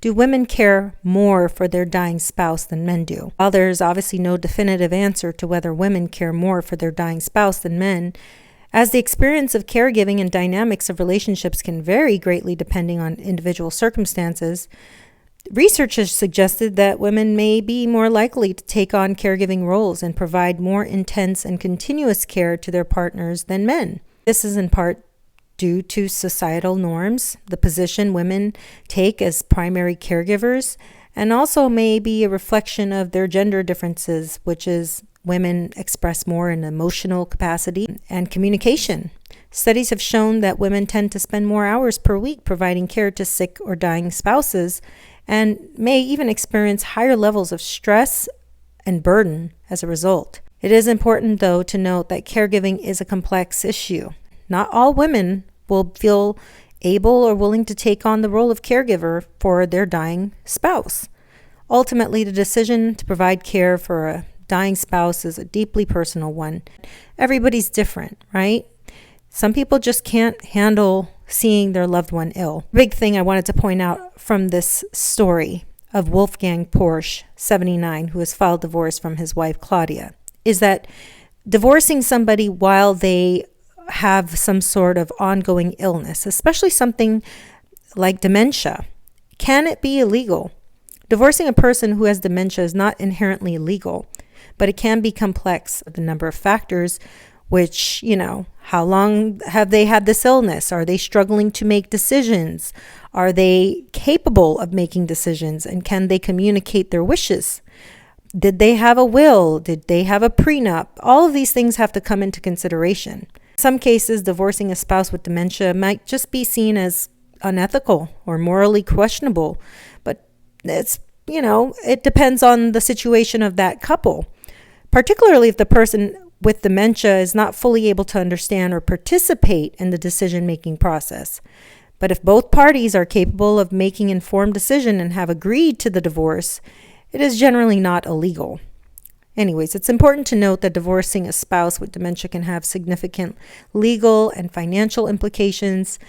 Do women care more for their dying spouse than men do? While there's obviously no definitive answer to whether women care more for their dying spouse than men, as the experience of caregiving and dynamics of relationships can vary greatly depending on individual circumstances, research has suggested that women may be more likely to take on caregiving roles and provide more intense and continuous care to their partners than men. This is in part due to societal norms, the position women take as primary caregivers, and also may be a reflection of their gender differences, which is women express more in emotional capacity and communication. Studies have shown that women tend to spend more hours per week providing care to sick or dying spouses and may even experience higher levels of stress and burden as a result. It is important, though, to note that caregiving is a complex issue. Not all women will feel able or willing to take on the role of caregiver for their dying spouse. Ultimately, the decision to provide care for a dying spouse is a deeply personal one. Everybody's different, right? Some people just can't handle seeing their loved one ill. Big thing I wanted to point out from this story of Wolfgang Porsche, 79, who has filed divorce from his wife Claudia, is that divorcing somebody while they have some sort of ongoing illness, especially something like dementia, can it be illegal? Divorcing a person who has dementia is not inherently illegal, but it can be complex. The number of factors, which, how long have they had this illness? Are they struggling to make decisions? Are they capable of making decisions? And can they communicate their wishes? Did they have a will? Did they have a prenup? All of these things have to come into consideration. In some cases, divorcing a spouse with dementia might just be seen as unethical or morally questionable, but it depends on the situation of that couple, particularly if the person with dementia is not fully able to understand or participate in the decision-making process. But if both parties are capable of making informed decision and have agreed to the divorce, it is generally not illegal. Anyways, it's important to note that divorcing a spouse with dementia can have significant legal and financial implications,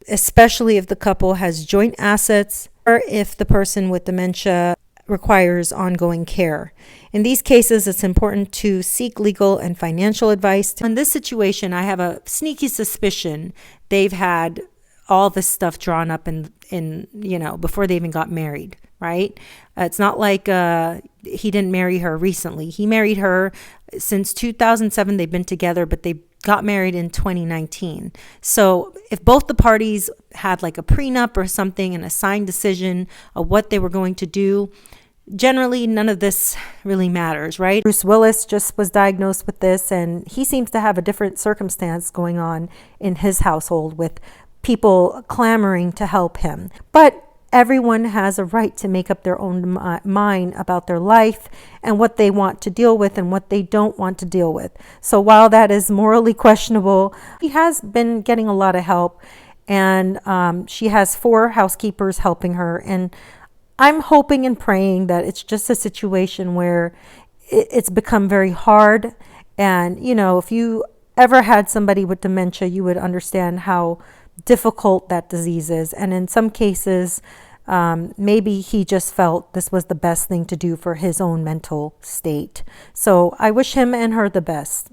especially if the couple has joint assets or if the person with dementia requires ongoing care. In these cases, it's important to seek legal and financial advice. In this situation, I have a sneaky suspicion they've had all this stuff drawn up in before they even got married, right? It's not like he didn't marry her recently. He married her since 2007. They've been together, but they got married in 2019. So if both the parties had like a prenup or something and a signed decision of what they were going to do, generally none of this really matters, right? Bruce Willis just was diagnosed with this, and he seems to have a different circumstance going on in his household with people clamoring to help him. But everyone has a right to make up their own mind about their life and what they want to deal with and what they don't want to deal with. So while that is morally questionable, he has been getting a lot of help, and she has 4 housekeepers helping her. And I'm hoping and praying that it's just a situation where it's become very hard. And, if you ever had somebody with dementia, you would understand how difficult that disease is. And in some cases, maybe he just felt this was the best thing to do for his own mental state. So I wish him and her the best.